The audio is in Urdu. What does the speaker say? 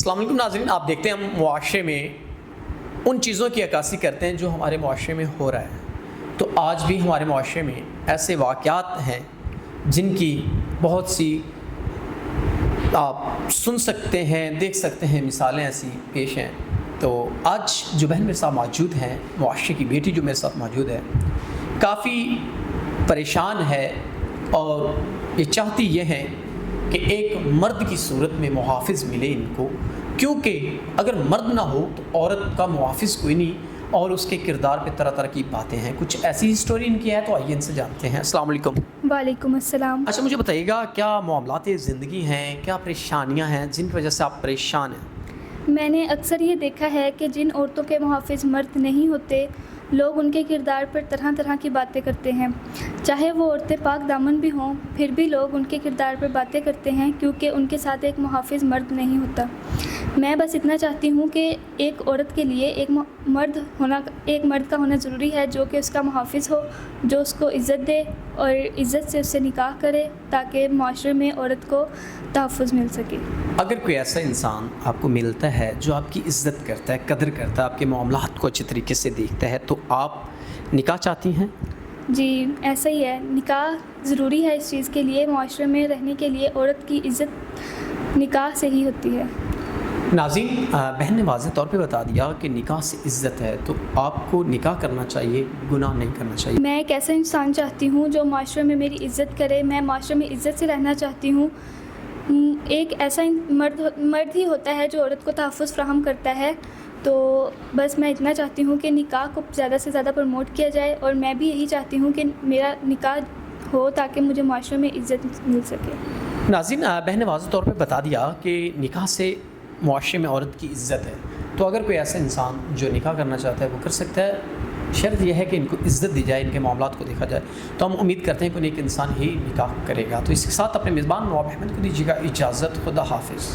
السلام علیکم ناظرین، آپ دیکھتے ہیں ہم معاشرے میں ان چیزوں کی عکاسی کرتے ہیں جو ہمارے معاشرے میں ہو رہا ہے. تو آج بھی ہمارے معاشرے میں ایسے واقعات ہیں جن کی بہت سی آپ سن سکتے ہیں، دیکھ سکتے ہیں، مثالیں ایسی پیش ہیں. تو آج جو بہن میرے ساتھ موجود ہیں، معاشرے کی بیٹی جو میرے ساتھ موجود ہے، کافی پریشان ہے اور یہ چاہتی یہ ہے کہ ایک مرد کی صورت میں محافظ ملے ان کو، کیونکہ اگر مرد نہ ہو تو عورت کا محافظ کوئی نہیں، اور اس کے کردار پہ طرح طرح کی باتیں ہیں. کچھ ایسی ہسٹوری ان کی ہے، تو آئیے ان سے جانتے ہیں. السلام علیکم. وعلیکم السلام. اچھا، مجھے بتائیے گا کیا معاملات زندگی ہیں، کیا پریشانیاں ہیں جن کی وجہ سے آپ پریشان ہیں؟ میں نے اکثر یہ دیکھا ہے کہ جن عورتوں کے محافظ مرد نہیں ہوتے، لوگ ان کے کردار پر طرح طرح کی باتیں کرتے ہیں. چاہے وہ عورتیں پاک دامن بھی ہوں، پھر بھی لوگ ان کے کردار پر باتیں کرتے ہیں کیونکہ ان کے ساتھ ایک محافظ مرد نہیں ہوتا. میں بس اتنا چاہتی ہوں کہ ایک عورت کے لیے ایک مرد کا ہونا ضروری ہے جو کہ اس کا محافظ ہو، جو اس کو عزت دے اور عزت سے اس سے نکاح کرے تاکہ معاشرے میں عورت کو تحفظ مل سکے. اگر کوئی ایسا انسان آپ کو ملتا ہے جو آپ کی عزت کرتا ہے، قدر کرتا ہے، آپ کے معاملات کو اچھے طریقے سے دیکھتا ہے، تو آپ نکاح چاہتی ہیں؟ جی ایسا ہی ہے. نکاح ضروری ہے اس چیز کے لیے. معاشرے میں رہنے کے لیے عورت کی عزت نکاح سے ہی ہوتی ہے. ناظرین، بہن نے واضح طور پہ بتا دیا کہ نکاح سے عزت ہے، تو آپ کو نکاح کرنا چاہیے، گناہ نہیں کرنا چاہیے. میں ایک ایسا انسان چاہتی ہوں جو معاشرے میں میری عزت کرے. میں معاشرے میں عزت سے رہنا چاہتی ہوں. ایک ایسا مرد ہی ہوتا ہے جو عورت کو تحفظ فراہم کرتا ہے. تو بس میں اتنا چاہتی ہوں کہ نکاح کو زیادہ سے زیادہ پروموٹ کیا جائے، اور میں بھی یہی چاہتی ہوں کہ میرا نکاح ہو تاکہ مجھے معاشرے میں عزت مل سکے. ناظرین، بہن نے واضح طور پہ بتا دیا کہ نکاح سے معاشرے میں عورت کی عزت ہے. تو اگر کوئی ایسا انسان جو نکاح کرنا چاہتا ہے وہ کر سکتا ہے. شرط یہ ہے کہ ان کو عزت دی جائے، ان کے معاملات کو دیکھا جائے. تو ہم امید کرتے ہیں کہ ایک انسان ہی نکاح کرے گا. تو اس کے ساتھ اپنے میزبان نواب احمد کو دیجیے گا اجازت. خدا حافظ.